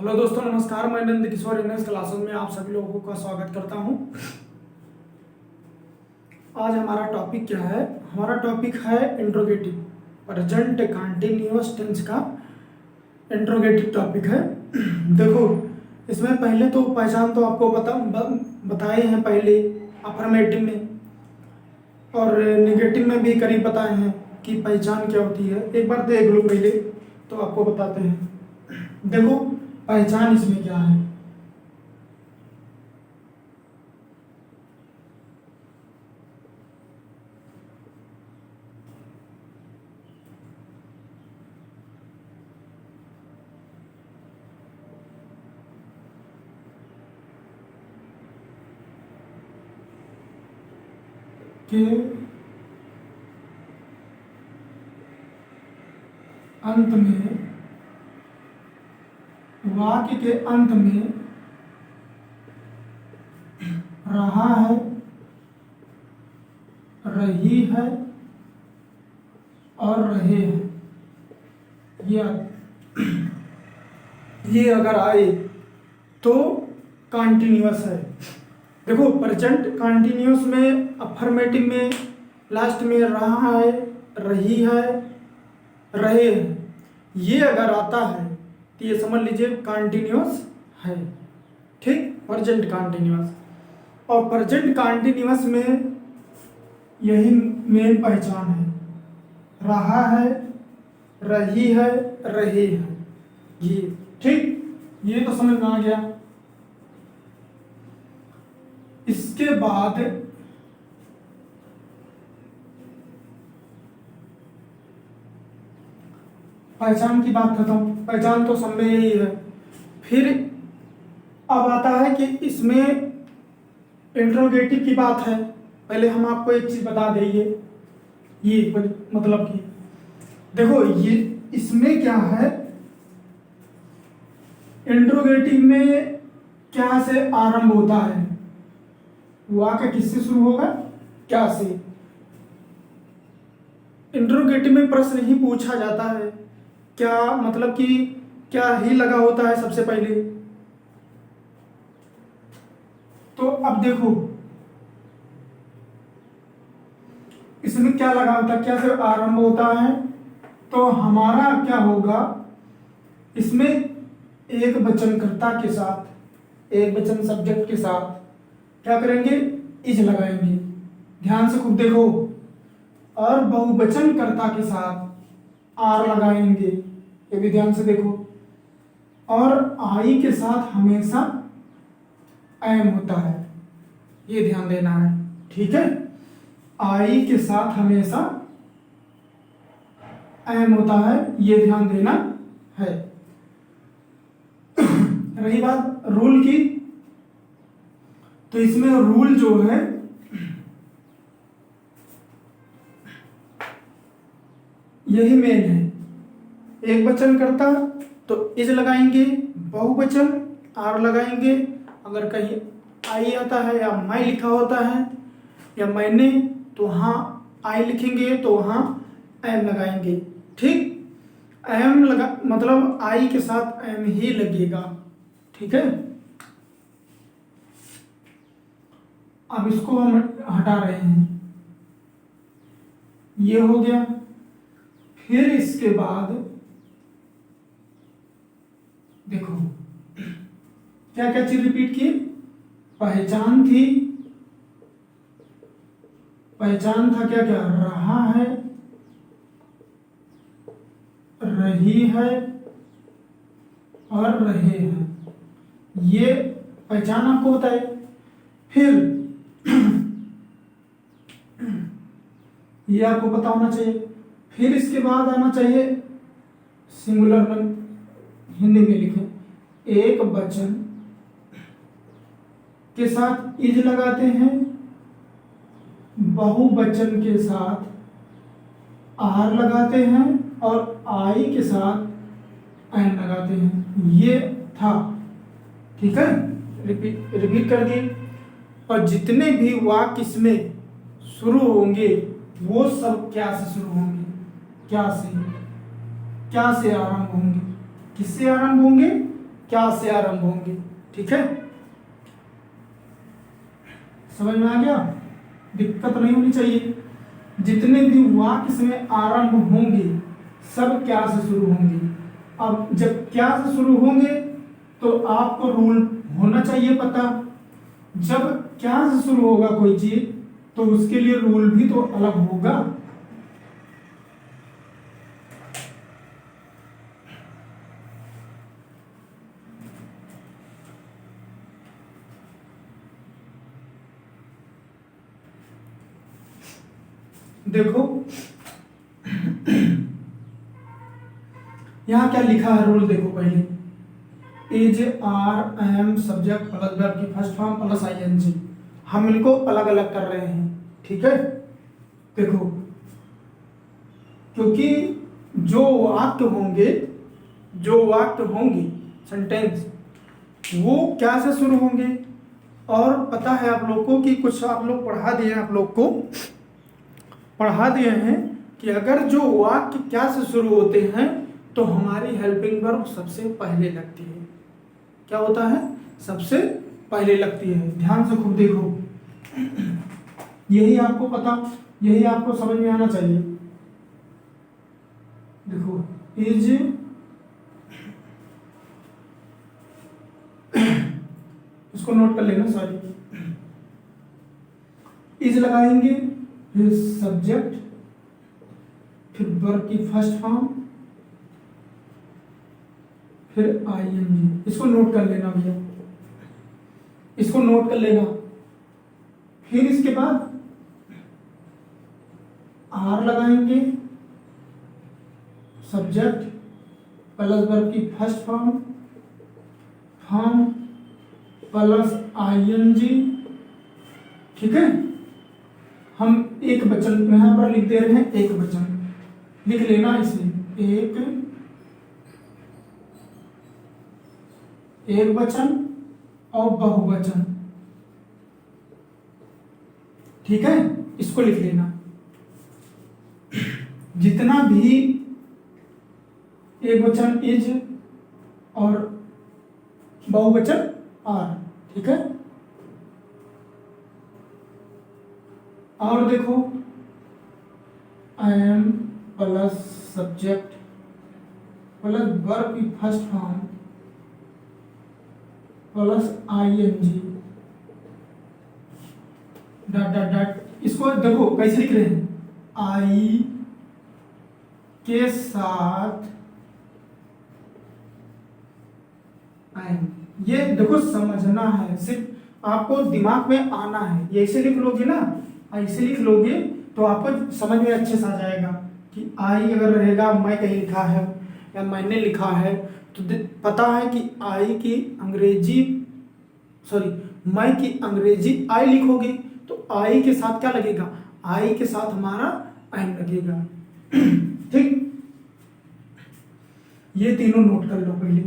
Hello दोस्तों, नमस्कार। मैं नंद किशोर इंग्लिश क्लासेस में आप सभी लोगों का स्वागत करता हूं। आज हमारा टॉपिक क्या है? हमारा टॉपिक है इंट्रोगेटिव, प्रेजेंट कंटीन्यूअस टेंस का इंट्रोगेटिव टॉपिक है। देखो, इसमें पहले तो पहचान तो आपको बताए हैं पहले अफर्मेटिव में, और नेगेटिव में भी करीब बताए हैं कि पहचान क्या होती है। एक बार देख लो पहले, तो आपको बताते हैं। देखो पहचान इसमें क्या है। कि अंत में, वाक्य के अंत में रहा है, रही है और रहे हैं, ये अगर आए तो कंटिन्यूअस है। देखो प्रेजेंट कंटिन्यूअस में अफर्मेटिव में लास्ट में रहा है, रही है, रहे हैं, ये अगर आता है तो ये समझ लीजिए कंटिन्यूअस है। ठीक, प्रेजेंट कंटिन्यूअस। और प्रेजेंट कंटिन्यूअस में यही मेन पहचान है, रहा है, रही है, रहे हैं, ये। ठीक, ये तो समझ में आ गया। इसके बाद पहचान की बात खत्म। पहचान तो सब में यही है। फिर अब आता है कि इसमें इंट्रोगेटिव की बात है। पहले हम आपको एक चीज बता देंगे, ये मतलब कि देखो ये इसमें क्या है, इंट्रोगेटिव में क्या से आरंभ होता है, वाक्य किससे शुरू होगा, क्या से। इंट्रोगेटिव में प्रश्न ही पूछा जाता है, क्या मतलब कि क्या ही लगा होता है सबसे पहले। तो अब देखो इसमें क्या लगा होता है, क्या से आरंभ होता है। तो हमारा क्या होगा, इसमें एक वचनकर्ता के साथ, एक वचन सब्जेक्ट के साथ क्या करेंगे, इज लगाएंगे। ध्यान से खुद देखो। और बहुवचन कर्ता के साथ आर लगाएंगे, ये भी ध्यान से देखो। और आई के साथ हमेशा एम होता है, ये ध्यान देना है। ठीक है, आई के साथ हमेशा एम होता है, ये ध्यान देना है। रही बात रूल की, तो इसमें रूल जो है यही मेन है। एक वचन करता तो इज लगाएंगे, बहुवचन आर लगाएंगे। अगर कहीं आई आता है या मैं लिखा होता है या मैंने, तो वहाँ आई लिखेंगे तो वहाँ एम लगाएंगे। ठीक, एम लगा मतलब आई के साथ एम ही लगेगा। ठीक है, अब इसको हम हटा रहे हैं, ये हो गया। फिर इसके बाद देखो क्या क्या चीज रिपीट की, पहचान थी, पहचान था क्या क्या, रहा है, रही है और रहे हैं, ये पहचान आपको होता है। फिर ये आपको पता होना चाहिए। फिर इसके बाद आना चाहिए सिंगुलर में, हिंदी में लिखें, एक वचन के साथ इज लगाते हैं, बहुवचन के साथ आर लगाते हैं और आई के साथ एन लगाते हैं, ये था। ठीक है, रिपीट कर दिए। और जितने भी वाक्य इसमें शुरू होंगे वो सब क्या से शुरू होंगे, क्या से आरंभ होंगे। किससे आरंभ होंगे, क्या से आरंभ होंगे। ठीक है, समझ में आ गया, दिक्कत नहीं होनी चाहिए। जितने भी वाक्य इसमें आरंभ होंगे सब क्या से शुरू होंगे। अब जब क्या से शुरू होंगे तो आपको रूल होना चाहिए पता। जब क्या से शुरू होगा कोई चीज तो उसके लिए रूल भी तो अलग होगा। देखो यहां क्या लिखा है रूल, देखो पहले is are am subject plus verb की फर्स्ट फॉर्म प्लस आईएनजी। हम इनको अलग अलग कर रहे हैं। ठीक है, देखो क्योंकि जो वाक्य होंगे सेंटेंस वो क्या से शुरू होंगे। और पता है आप लोग को कि कुछ आप लोग पढ़ा दिए हैं कि अगर जो वाक्य क्या से शुरू होते हैं तो हमारी हेल्पिंग वर्ब सबसे पहले लगती है। क्या होता है, सबसे पहले लगती है। ध्यान से खूब देखो, यही आपको समझ में आना चाहिए। देखो इज इसको नोट कर लेना, सॉरी, इज लगाएंगे, फिर सब्जेक्ट, फिर वर्ब की फर्स्ट फॉर्म, फिर आईएनजी। इसको नोट कर लेना भैया, इसको नोट कर लेना। फिर इसके बाद आर लगाएंगे, सब्जेक्ट प्लस वर्ब की फर्स्ट फॉर्म प्लस आईएनजी। ठीक है, हम एक वचन यहां पर लिख दे रहे हैं, एक वचन लिख लेना इसे, एक वचन और बहुवचन। ठीक है, इसको लिख लेना। जितना भी एक वचन इज और बहुवचन आर। ठीक है, और देखो am plus subject plus verb की first form plus ING dot dot dot. इसको देखो कैसे लिख रहे हैं, आई के साथ एम। ये देखो समझना है, सिर्फ आपको दिमाग में आना है। ये ऐसे लिख लोगे ना, ऐसे लिख लोगे तो आपको समझ में अच्छे से आ जाएगा कि आई अगर रहेगा, मैं कहीं लिखा है या मैंने लिखा है तो पता है कि आई की अंग्रेजी मैं की अंग्रेजी आई लिखोगे तो आई के साथ क्या लगेगा, आई के साथ हमारा एम लगेगा। ठीक, ये तीनों नोट कर लो पहले,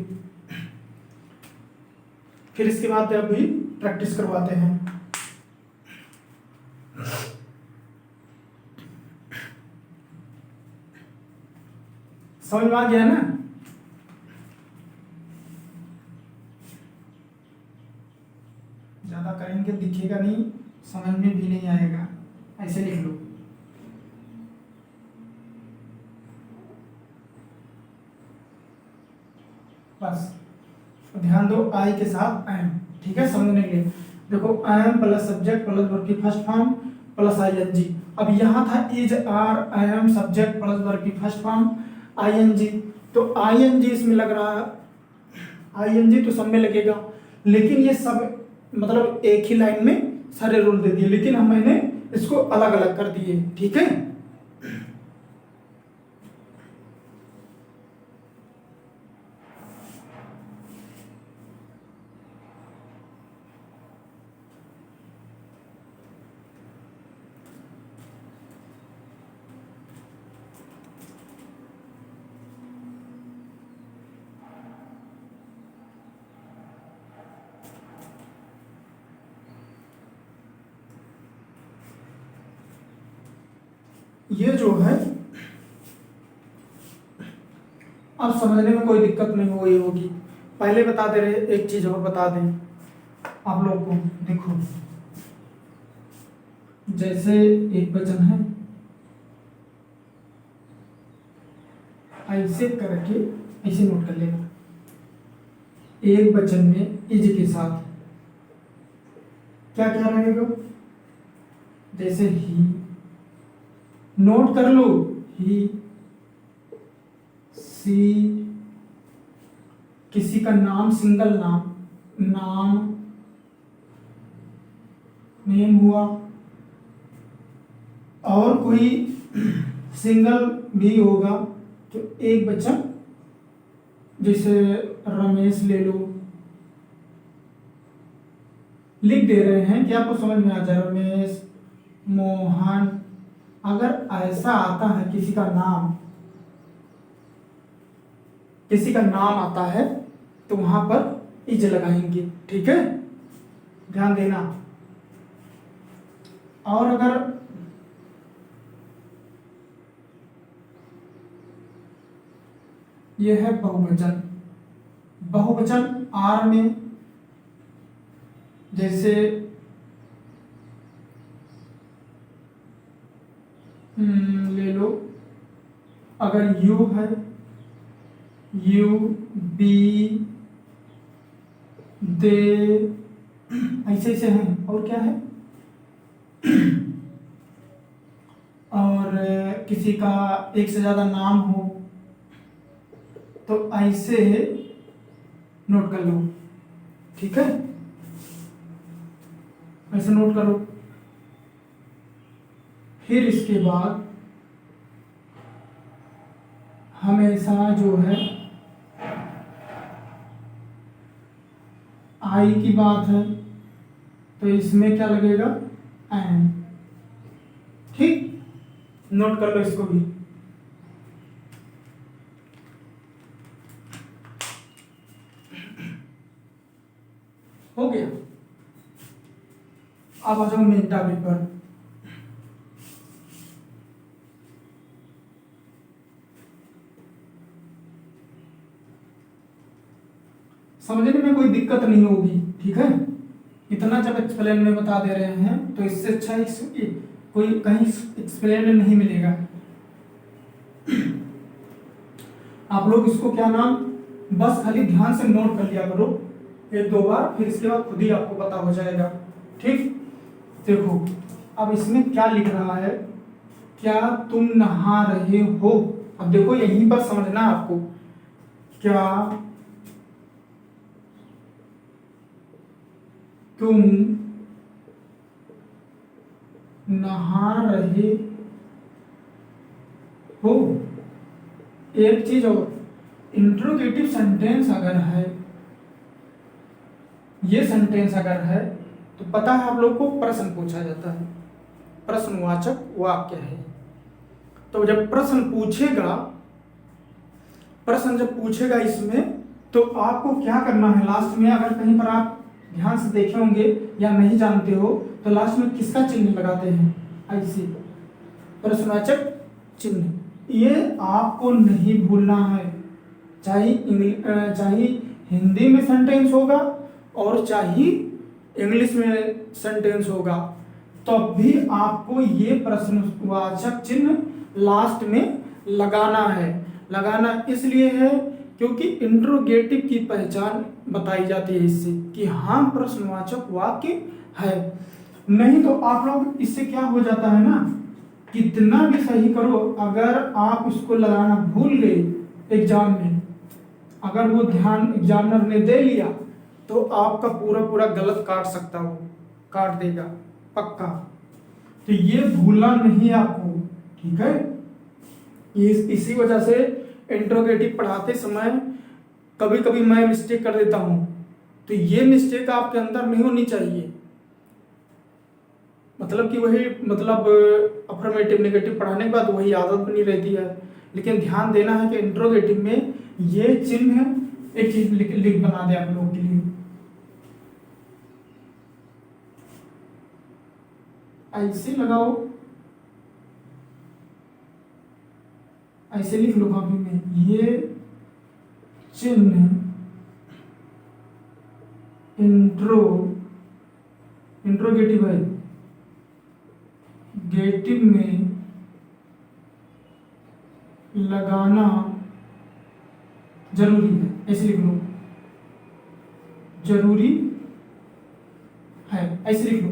फिर इसके बाद अभी प्रैक्टिस करवाते हैं। समझ में आ गया ना? ज्यादा करेंगे दिखेगा नहीं, समझ में भी नहीं आएगा, ऐसे लिख लो। बस ध्यान दो, आई के साथ एम। ठीक है, समझने के लिए देखो am plus subject plus verb की फर्स्ट फॉर्म प्लस आईएनजी। अब यहाँ था is are am subject plus verb की फर्स्ट फॉर्म आईएनजी, तो आईएनजी इसमें लग रहा है, आईएनजी तो सब में लगेगा, लेकिन ये सब मतलब एक ही लाइन में सारे रूल दे दिए, लेकिन मैंने इसको अलग अलग कर दिए। ठीक है, ये जो है अब समझने में कोई दिक्कत नहीं हो रही होगी। पहले बता दे रहे, एक चीज और बता दें आप लोग को। देखो जैसे एक वचन है, ऐसे करके ऐसे नोट कर लेना, एक वचन में इज के साथ क्या क्या रहेगा, जैसे ही, नोट कर लो, ही, सी, किसी का नाम, सिंगल नाम, नाम, नेम हुआ, और कोई सिंगल भी होगा तो एक वचन, जैसे रमेश ले लो, लिख दे रहे हैं कि आपको समझ में आ जाए, रमेश, मोहन। अगर ऐसा आता है किसी का नाम, किसी का नाम आता है तो वहां पर इज लगाएंगे, ठीक है, ध्यान देना। और अगर यह है बहुवचन, बहुवचन आर में, जैसे ले लो, अगर यू है, यू, बी, दे, ऐसे ऐसे हैं, और क्या है, और किसी का एक से ज्यादा नाम हो तो ऐसे नोट कर लो, ठीक है, ऐसे नोट करो। फिर इसके बाद हमेशा जो है आई की बात है तो इसमें क्या लगेगा, एन, ठीक, नोट कर लो इसको भी। हो गया। अब आ जाओ मेन टॉपिक पर। समझने में कोई दिक्कत नहीं होगी, ठीक है, इतना जब एक्सप्लेन में बता दे रहे हैं तो इससे अच्छा कोई कहीं एक्सप्लेन नहीं मिलेगा। आप लोग इसको क्या नाम, बस खाली ध्यान से नोट कर लिया करो एक दो बार, फिर इसके बाद खुद ही आपको पता हो जाएगा, ठीक। देखो अब इसमें क्या लिख रहा है, क्या तुम नहा रहे हो। अब देखो यहीं पर समझना आपको, क्या तुम नहा रहे हो। एक चीज और, इंट्रोगेटिव सेंटेंस अगर है, ये सेंटेंस अगर है तो पता है आप लोग को प्रश्न पूछा जाता है, प्रश्नवाचक वाक्य है। तो जब प्रश्न पूछेगा, प्रश्न जब पूछेगा इसमें तो आपको क्या करना है, लास्ट में अगर कहीं पर आप ध्यान से देखे होंगे या नहीं जानते हो तो लास्ट में किसका चिन्ह लगाते हैं, ऐसे प्रश्नवाचक चिन्ह, ये आपको नहीं भूलना है। चाहे हिंदी में सेंटेंस होगा और चाहे इंग्लिश में सेंटेंस होगा, तब भी आपको ये प्रश्नवाचक चिन्ह लास्ट में लगाना है। लगाना इसलिए है क्योंकि इंट्रोगेटिव की पहचान बताई जाती है इससे कि हाँ प्रश्नवाचक वाक्य है। नहीं तो आप लोग, इससे क्या हो जाता है ना, कितना भी सही करो, अगर आप इसको लगाना भूल गए एग्जाम में, अगर वो ध्यान एग्जामिनर ने दे लिया तो आपका पूरा पूरा गलत काट सकता, हो काट देगा पक्का। तो ये भूलना नहीं है आपको, ठीक है। इसी वजह से इंट्रोगेटिव पढ़ाते समय कभी कभी मैं मिस्टेक कर देता हूं, तो ये मिस्टेक आपके अंदर नहीं होनी चाहिए। मतलब कि वही, मतलब अफर्मेटिव नेगेटिव पढ़ाने के बाद वही आदत बनी रहती है। लेकिन ध्यान देना है कि इंट्रोगेटिव में ये चिन्ह, एक चीज लिख बना दे आप लोगों के लिए, ऐसे लगाओ, ऐसे लिख लो कॉपी में, ये चिन्ह इंट्रोगेटिव है, गेटिव में लगाना जरूरी है, ऐसे लिख लो, जरूरी है, ऐसे लिख लो।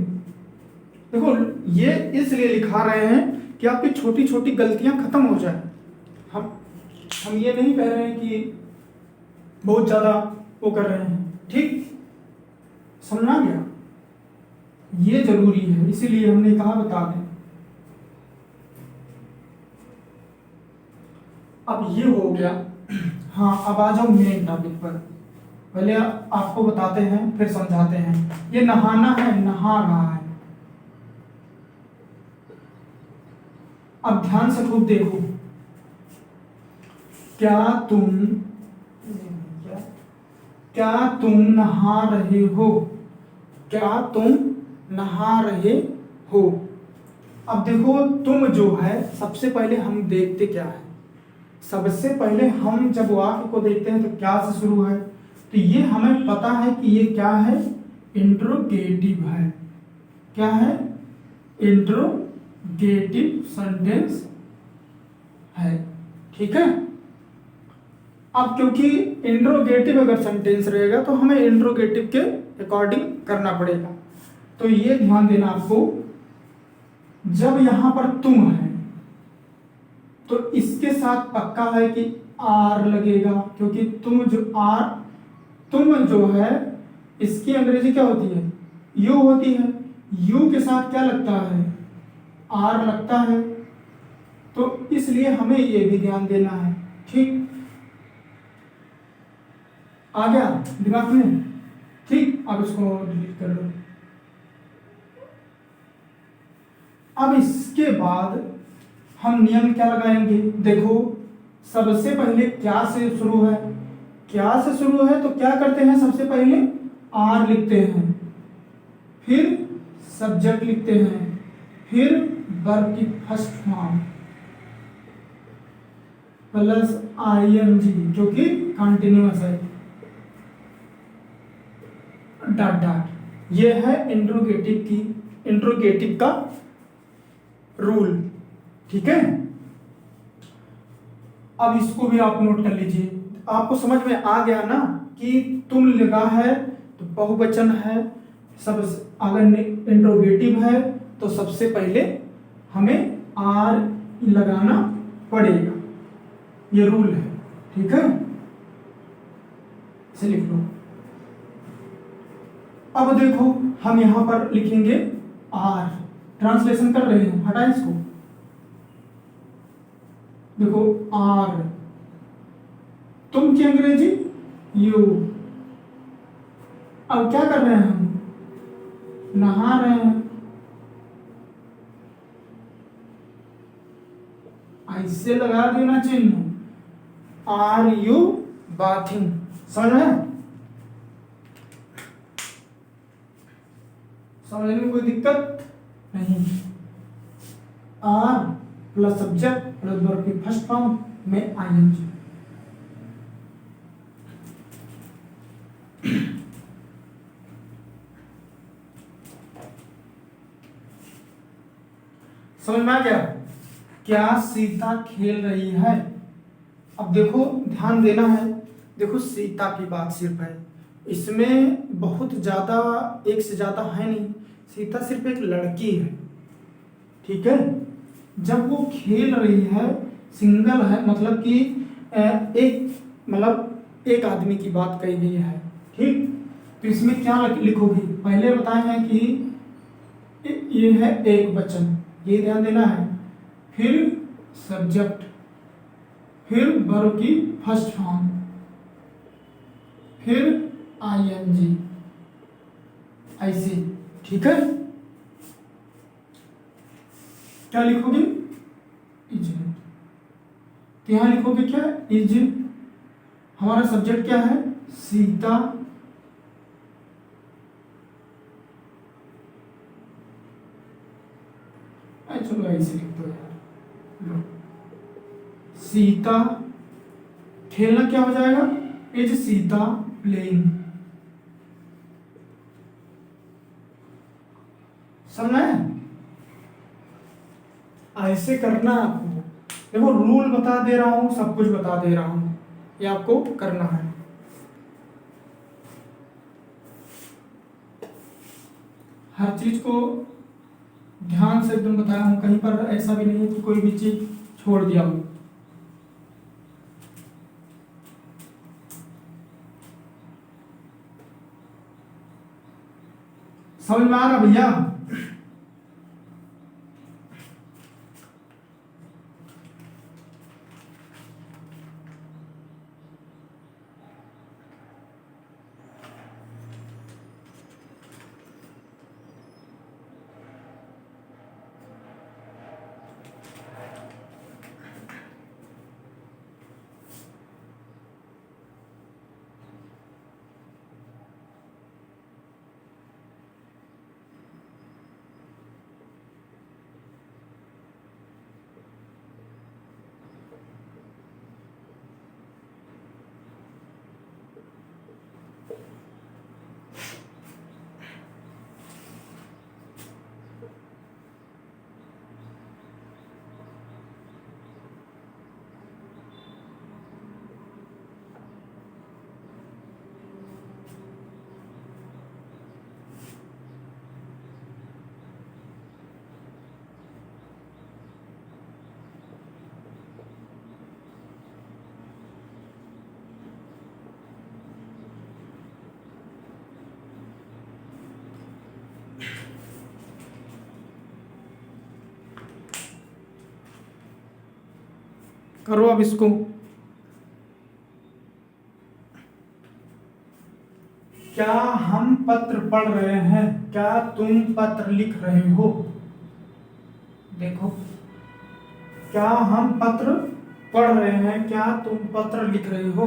देखो ये इसलिए लिखा रहे हैं कि आपकी छोटी छोटी गलतियां खत्म हो जाए। हम ये नहीं कह रहे हैं कि बहुत ज्यादा वो कर रहे हैं, ठीक, समझा गया? ये जरूरी है, इसीलिए हमने कहा बता दें। अब ये हो गया। हाँ, अब आ जाओ मेन टॉपिक पर। पहले आपको बताते हैं फिर समझाते हैं। ये नहाना है, नहा रहा है। अब ध्यान से खूब देखो, क्या तुम नहा रहे हो? क्या तुम नहा रहे हो? अब देखो तुम जो है, सबसे पहले हम देखते क्या है, सबसे पहले हम जब वाक्य को देखते हैं तो क्या से शुरू है, तो ये हमें पता है कि ये क्या है, इंट्रोगेटिव है। क्या है? इंट्रोगेटिव सेंटेंस है, ठीक है। अब क्योंकि इंट्रोगेटिव अगर सेंटेंस रहेगा तो हमें इंट्रोगेटिव के अकॉर्डिंग करना पड़ेगा। तो ये ध्यान देना आपको, जब यहां पर तुम है तो इसके साथ पक्का है कि आर लगेगा, क्योंकि तुम जो है इसकी अंग्रेजी क्या होती है, यू होती है। यू के साथ क्या लगता है, आर लगता है। तो इसलिए हमें ये भी ध्यान देना है, ठीक, आ गया दिमाग में, ठीक। अब इसको डिलीट कर लो। अब इसके बाद हम नियम क्या लगाएंगे, देखो सबसे पहले क्या से शुरू है, क्या से शुरू है तो क्या करते हैं, सबसे पहले आर लिखते हैं, फिर सब्जेक्ट लिखते हैं, फिर वर्ब की फर्स्ट फॉर्म प्लस आईएनजी जो कि कंटिन्यूअस है, डॉट डॉट। ये है इंट्रोगेटिव का रूल, ठीक है। अब इसको भी आप नोट कर लीजिए। आपको समझ में आ गया ना कि तुम लगा है तो बहुवचन है, सब अगर इंट्रोगेटिव है तो सबसे पहले हमें आर लगाना पड़ेगा, ये रूल है, ठीक है। इसे लिख लो। अब देखो हम यहां पर लिखेंगे आर, ट्रांसलेशन कर रहे हैं, हटा इसको। देखो आर, तुम की अंग्रेजी यू। अब क्या कर रहे हैं हम, नहा रहे हैं, ऐसे लगा देना चिन्ह, आर यू बाथिंग, समझ रहे हैं? समझने में कोई दिक्कत नहीं। Are plus subject plus verb की फर्स्ट फॉर्म में आईएनजी। समझ में आ गया? क्या सीता खेल रही है? अब देखो ध्यान देना है, देखो सीता की बात सिर्फ है, इसमें बहुत ज्यादा एक से ज्यादा है नहीं, सीता सिर्फ एक लड़की है, ठीक है। जब वो खेल रही है, सिंगल है, मतलब कि एक आदमी की बात कही गई है, ठीक। तो इसमें क्या लिखोगी, पहले बताए हैं कि ये है एक वचन, ये ध्यान देना है, फिर सब्जेक्ट, फिर वर्ब की फर्स्ट फॉर्म, फिर आईएनजी, ऐसे, ठीक है। क्या लिखोगे, इज। तो यहां लिखोगे क्या, इज। हमारा सब्जेक्ट क्या है, सीता। चलो ऐसे लिख दो यार, सीता, खेलना क्या हो जाएगा, इज सीता प्लेइंग, समझ आया? ऐसे करना है आपको। देखो रूल बता दे रहा हूं, सब कुछ बता दे रहा हूं, ये आपको करना है। हर चीज को ध्यान से एकदम बताया हूं, कहीं पर ऐसा भी नहीं है कि कोई भी चीज छोड़ दिया हूं। समझ में आ रहा भैया? करो अब इसको। क्या हम पत्र पढ़ रहे हैं? क्या तुम पत्र लिख रहे हो? देखो, क्या हम पत्र पढ़ रहे हैं? क्या तुम पत्र लिख रहे हो?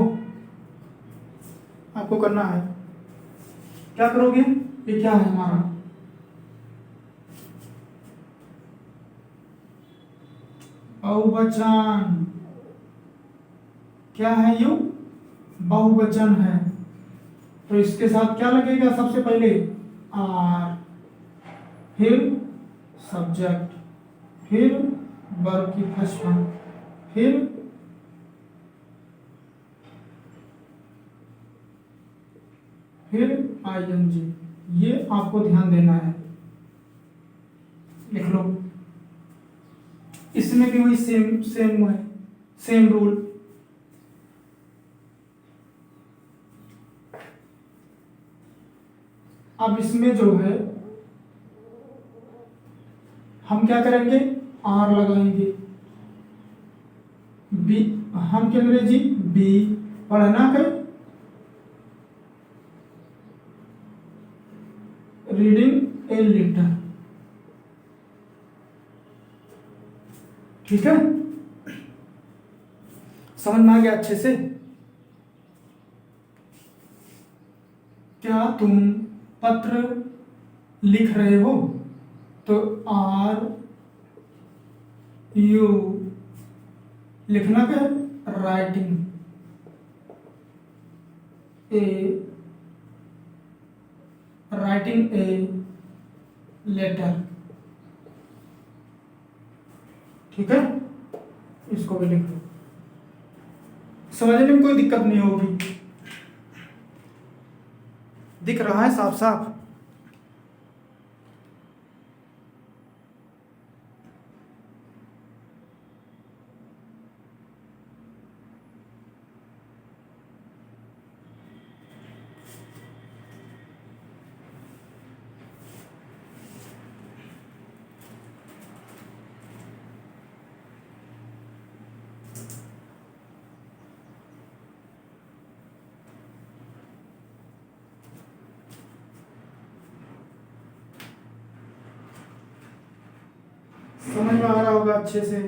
आपको करना है। क्या करोगे? ये क्या है हमारा? बहुवचन। क्या है यू? बहुवचन है। तो इसके साथ क्या लगेगा? सबसे पहले आर, फिर सब्जेक्ट, फिर वर्ब की फर्स्ट फॉर्म, फिर आईएनजी। ये आपको ध्यान देना है, लिख लो। इसमें भी वही सेम है, सेम रूल। अब इसमें जो है हम क्या करेंगे? आर लगाएंगे। बी, हम क्या अंग्रेजी बी पढ़ना कर, रीडिंग ए लेटर। ठीक है, समझ में आ गया अच्छे से? क्या तुम पत्र लिख रहे हो? तो आर यू लिखना क्या है? Writing a letter. ठीक है, इसको भी लिख लो। समझने में कोई दिक्कत नहीं होगी। दिख रहा है साफ साफ? समझ में आ रहा होगा अच्छे से?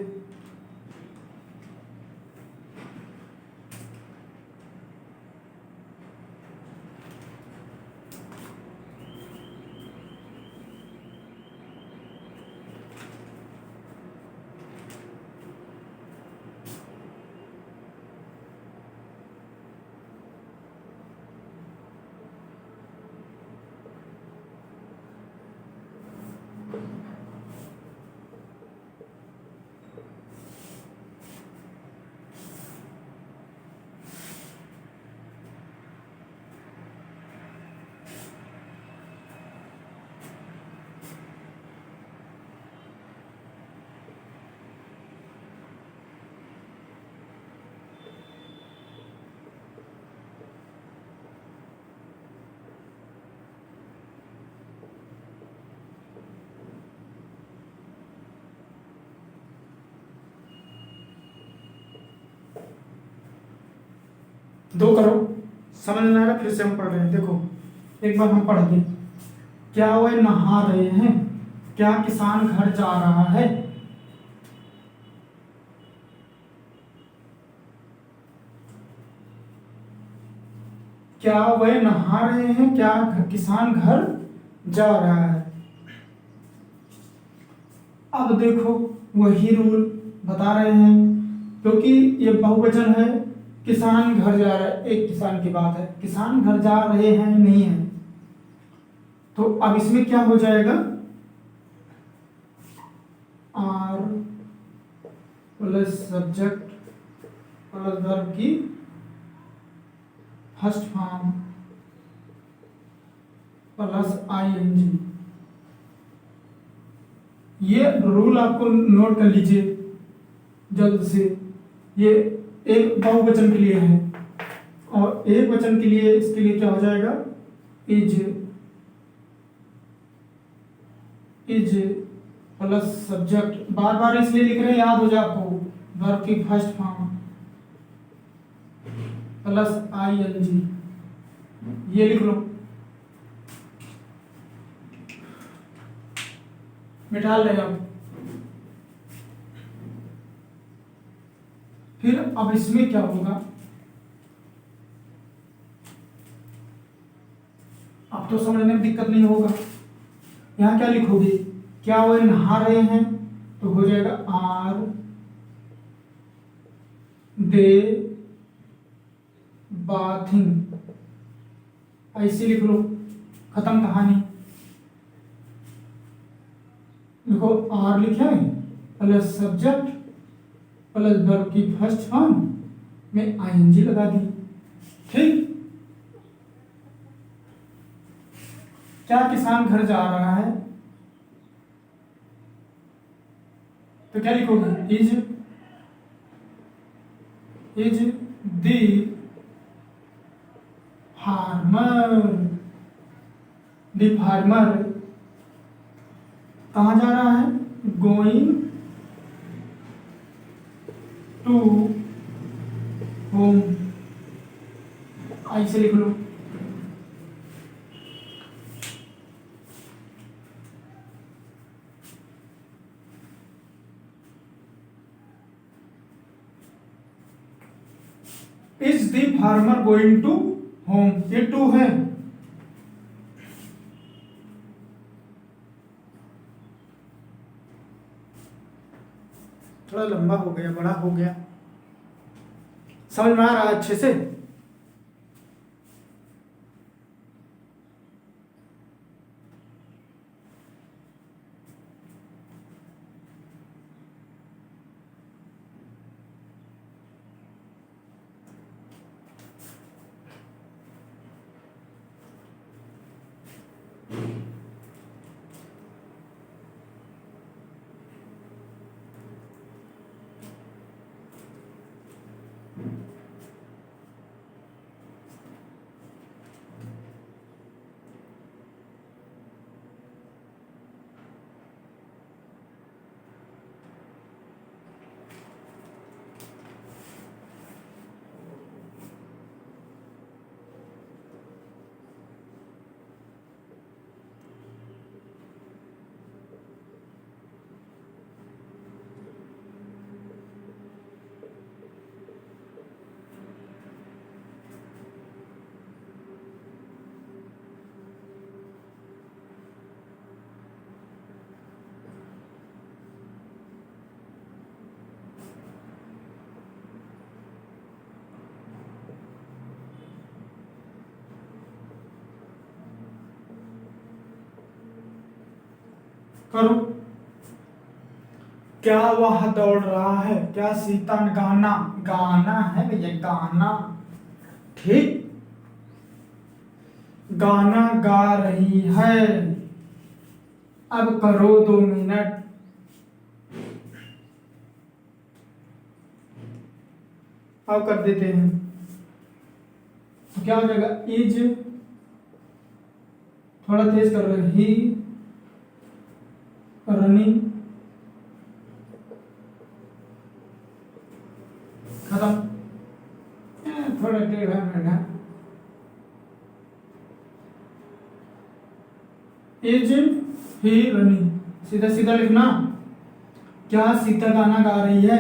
दो करो, समझ में आ रहा है? फिर से हम पढ़ रहे हैं, देखो एक बार हम पढ़ दें। क्या वह नहा रहे हैं? क्या किसान घर जा रहा है? क्या वह नहा रहे हैं? क्या किसान घर जा रहा है? अब देखो वही रूल बता रहे हैं, क्योंकि ये बहुवचन है, किसान घर जा रहा है, एक किसान की बात है, किसान घर जा रहे हैं नहीं है, तो अब इसमें क्या हो जाएगा? Are plus subject plus verb की फर्स्ट फॉर्म प्लस आईएनजी। ये रूल आपको नोट कर लीजिए जल्द से। ये एक बहुवचन के लिए है, और एक वचन के लिए इसके लिए क्या हो जाएगा? इज प्लस सब्जेक्ट, बार बार इसलिए लिख रहे हैं याद हो जाए आपको, वर्ब की फर्स्ट फॉर्म प्लस आईएनजी, ये लिख लो, मिटा लें आप। फिर अब इसमें क्या होगा? अब तो समझने में दिक्कत नहीं होगा। यहां क्या लिखोगे? क्या वह नहा रहे हैं? तो हो जाएगा आर दे बाथिंग, ऐसे लिख लो, खत्म कहानी। देखो आर लिखे प्लस सब्जेक्ट प्लस वर्ब की फर्स्ट फॉर्म में आईएनजी लगा दी, ठीक। क्या किसान घर जा रहा है? तो क्या लिखोगे? इज दी फार्मर कहाँ जा रहा है? गोइंग टू होम, ऐसे लिख लो। Is the farmer going to home, ये टू है। थोड़ा लंबा हो गया, बड़ा हो गया, समझ में आ रहा है अच्छे से? करो। क्या वह दौड़ रहा है? क्या सीता गाना, गाना है भैया, गाना, ठीक, गाना गा रही है। अब करो 2 मिनट। अब कर देते हैं, तो क्या हो जाएगा? इज, थोड़ा तेज कर रहे, ही रनिंग, खत्म। थोड़ा टेढ़ा इज ही रनिंग, सीधा सीधा लिखना। क्या सीता गाना गा रही है,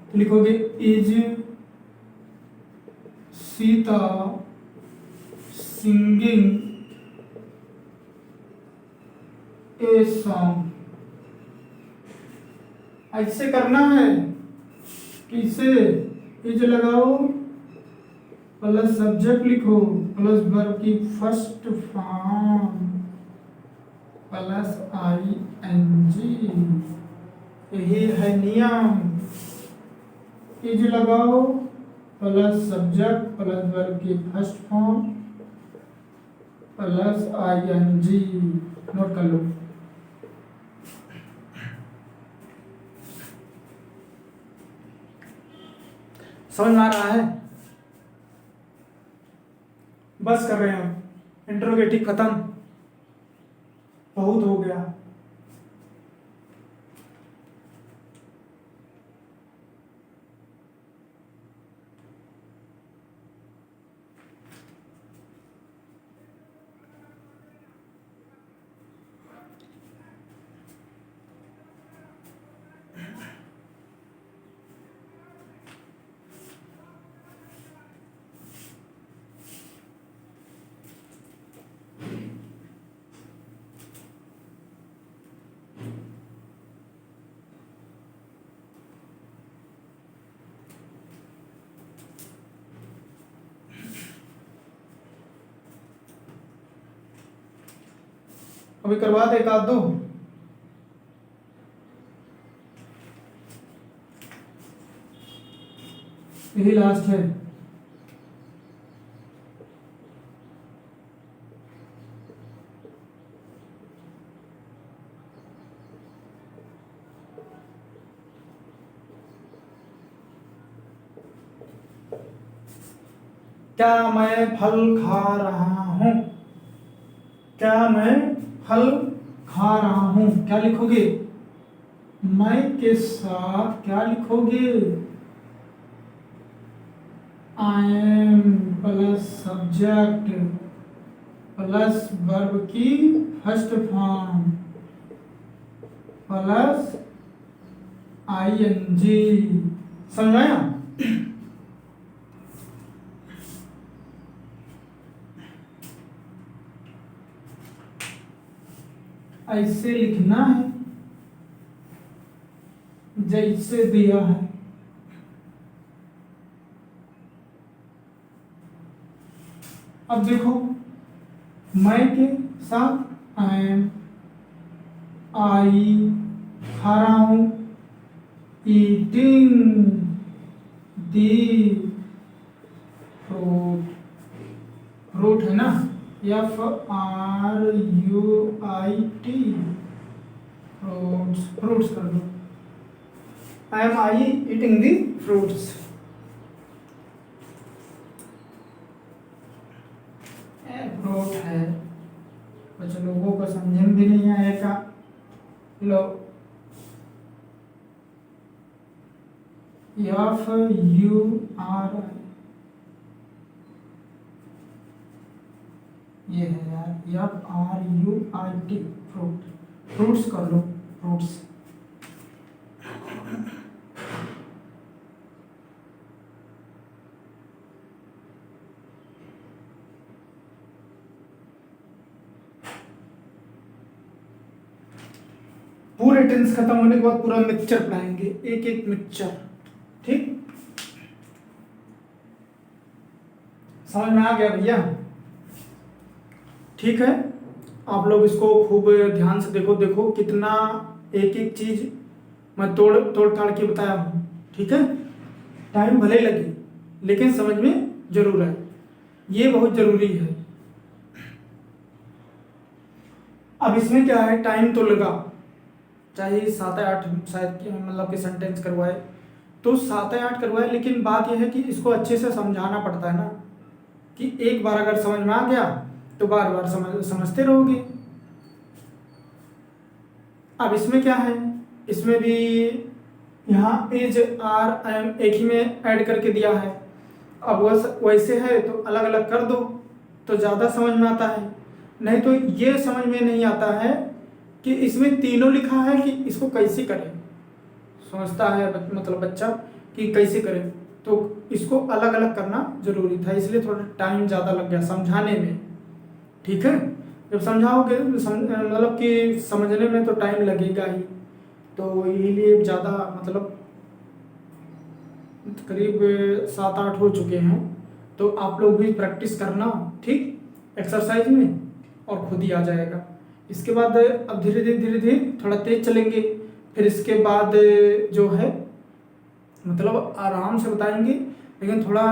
तो लिखोगे is Sita singing a song. ऐसे करना है कि इसे इज लगाओ प्लस सब्जेक्ट लिखो प्लस वर्ब की फर्स्ट फॉर्म प्लस ING। यही है नियम। इज लगाओ प्लस सब्जेक्ट प्लस वर्ब की first form plus ING। Note कर लो। समझ में आ रहा है? बस कर रहे हैं हम, इंट्रोगेटिव खत्म, बहुत हो गया। अभी करवा दे एक आध दो। यही लास्ट है। क्या मैं फल खा रहा हूं, क्या मैं फल खा रहा हूं, क्या लिखोगे? मैं के साथ क्या लिखोगे? I am plus subject plus verb की फर्स्ट फॉर्म प्लस ING। समझ आया? ऐसे लिखना है जैसे दिया है। अब देखो, मैं के साथ एम, आई खा रहा हूं, ईटिंग दी फ्रूट, फ्रूट है ना, FRUIT, फ्रूट्स, फ्रूट्स कर दो। I am I eating the fruits. Fruit है, कुछ लोगों को समझ में भी नहीं आएगा। लो, FURI, ये है यार, FRUIT, फ्रूट, फ्रूट्स कर लो, फ्रूट्स। पूरे टेंस खत्म होने के बाद पूरा मिक्सचर पढ़ाएंगे, एक एक मिक्सचर। ठीक, समझ में आ गया भैया? ठीक है, आप लोग इसको खूब ध्यान से देखो। देखो कितना एक एक चीज मैं तोड़ तोड़ ताड़ के बताया हूँ। ठीक है, टाइम भले ही लगे लेकिन समझ में जरूर है, ये बहुत जरूरी है। अब इसमें क्या है, टाइम तो लगा, चाहे 7 या 8 शायद मतलब कि सेंटेंस करवाए तो 7 या 8 करवाए, लेकिन बात यह है कि इसको अच्छे से समझाना पड़ता है ना, कि एक बार अगर समझ में आ गया तो बार बार समझते रहोगे। अब इसमें क्या है, इसमें भी यहाँ इज आर एम एक ही में ऐड करके दिया है। अब वैसे है तो अलग अलग कर दो तो ज़्यादा समझ में आता है। नहीं तो ये समझ में नहीं आता है कि इसमें तीनों लिखा है कि इसको कैसे करें। सोचता है मतलब बच्चा कि कैसे करें, तो इसको अलग अलग करना जरूरी था, इसलिए थोड़ा टाइम ज़्यादा लग गया समझाने में। ठीक है, जब समझाओगे मतलब कि समझने में तो टाइम लगेगा ही, तो इसीलिए ज़्यादा मतलब करीब 7-8 हो चुके हैं। तो आप लोग भी प्रैक्टिस करना, ठीक, एक्सरसाइज में, और खुद ही आ जाएगा। इसके बाद अब धीरे धीरे थोड़ा तेज चलेंगे, फिर इसके बाद जो है मतलब आराम से बताएंगे, लेकिन थोड़ा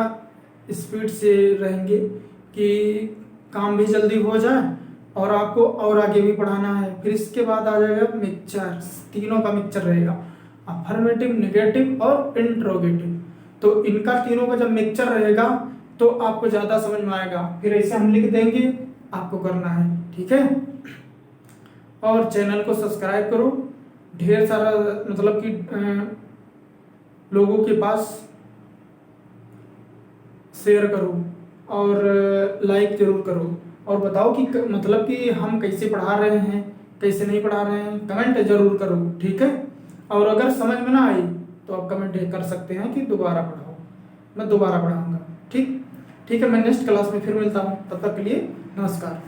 स्पीड से रहेंगे कि काम भी जल्दी हो जाए और आपको और आगे भी पढ़ाना है। फिर इसके बाद आ जाएगा मिक्सचर, तीनों का मिक्सचर रहेगा, अफर्मेटिव, नेगेटिव और इंट्रोगेटिव। तो इनका तीनों का जब मिक्सचर रहेगा तो आपको ज़्यादा समझ में आएगा। फिर ऐसे हम लिख देंगे, आपको करना है, ठीक है। और चैनल को सब्सक्राइब करो, ढेर सारा मतलब कि लोगों के पास शेयर करो और लाइक जरूर करो, और बताओ कि मतलब कि हम कैसे पढ़ा रहे हैं, कैसे नहीं पढ़ा रहे हैं, कमेंट जरूर करो, ठीक है। और अगर समझ में ना आई तो आप कमेंट कर सकते हैं कि दोबारा पढ़ाओ, मैं दोबारा पढ़ाऊँगा, ठीक। ठीक है, मैं नेक्स्ट क्लास में फिर मिलता हूँ, तब तक के लिए नमस्कार।